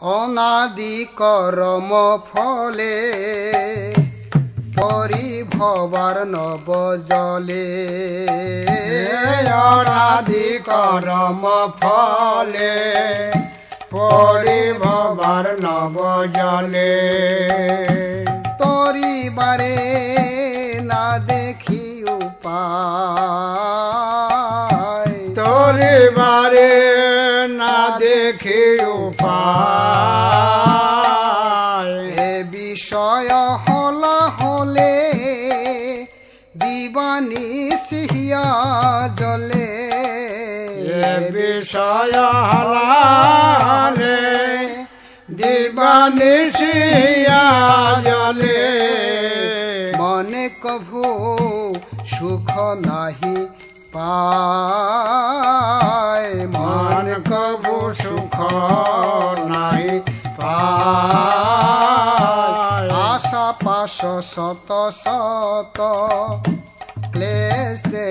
অনাদি কর্ম ফলে পরিভবার নব জলে অনাদি কর্ম ফলে পরিভবার নব জলে তরিবারে না দেখি উপায় তরিবারে না দেখি উপায় এ বিষয় হলা হলে দিবানিশিয়া জলে এ বিষয় হলালে দিবানিশিয়া জলে মনে কভু সুখ নাহি পায় মন কবু সুখ নাই পায় আশা পাশ শত শত ক্লেশ দে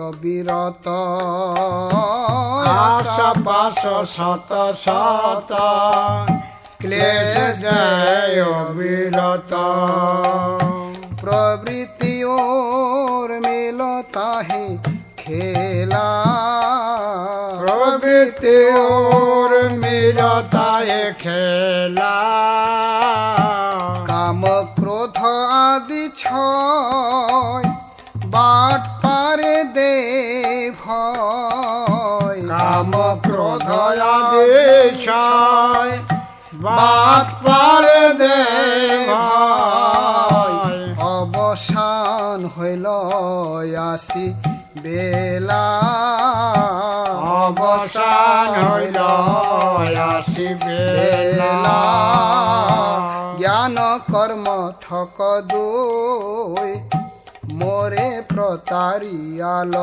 অবিরত আশা পাশ শত শত ক্লেশ দেয় অবিরত প্রবৃত্তি ওর মিলতা হে খেলা প্রবৃত্তি ওর মিলতায় খেলা কাম ক্রোধ আদি ছয় বাট পারে দে ভয় কাম ক্রোধ আদি ছয় বাত পারে দে ভয় অবসান হইল আসি বেলা অবসান হইল আসি বেলা জ্ঞান কর্ম ঠক দুই মোরে প্রতারিয়াল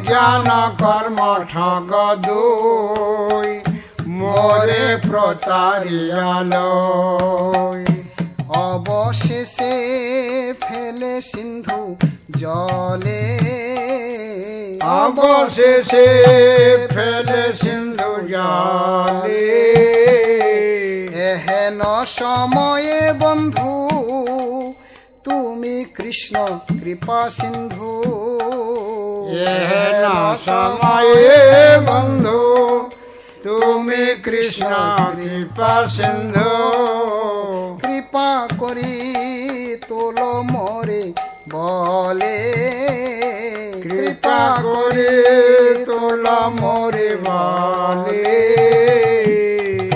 জ্ঞান কর্ম ঠগ দুই মোরে প্রতারিয়াল অবশেষে ফেলে সিন্ধু জলে অবশেষে ফেলে সিন্ধু জলে এহেন সময়ে বন্ধু তুমি কৃষ্ণ কৃপা সিন্ধু এহেন সময়ে বন্ধু তুমি কৃষ্ণ কৃপা সিন্ধু কৃপা করি তোল মোরে বলে কৃপা করে তোল মোরে বলে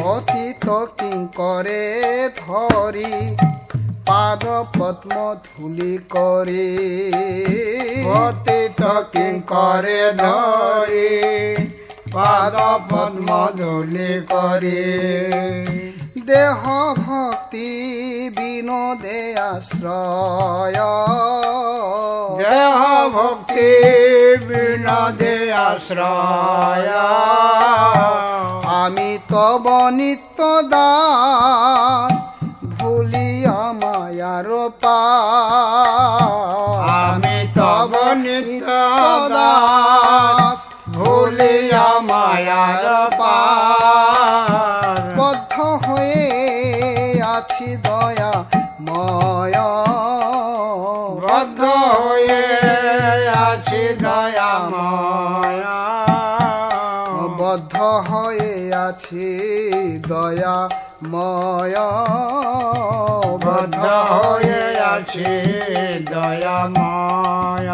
অতীত কিঙ্করে ধরি পাদ পদ্ম ধুলি করে অতীত কিঙ্করে ধরে পাদ পদ্ম ধুলি করে দেহ ভক্তি বিনোদে আশ্রয় দেহ ভক্তি বিনোদে আশ্রয় আমি তব নিত্য দাস ভুলিয়া মায়ার পাশ আমি তব নিত্য দাস ভুলিয়া মায়ার পার বদ্ধ হয়ে আছি দয়া ময় বদ্ধ হয়ে আছি দয়াময় বদ্ধ হয়ে আছি দয়াময় বদ্ধ হয়ে আছি দয়াময়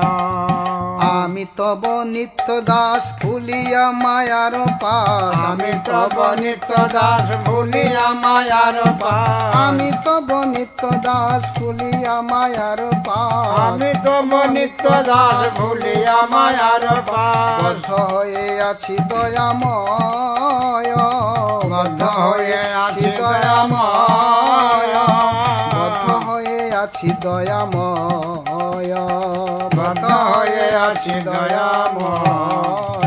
আমি তব নিত্য দাস ভুলিয়া মায়ার পাশ আমি তব নিত্য দাস ভুলিয়া মায়ার পার আমি তব নিত্য দাস ভুলিয়া মায়ার পাশ আমি তব নিত্য দাস ভুলিয়া মায়ার পার বদ্ধ হয়ে আছি দয়াময় বদ্ধ হয়ে আছি দয়াময় বদ্ধ হয়ে আছি দয়াময় বদ্ধ হয়ে আছি দয়াময়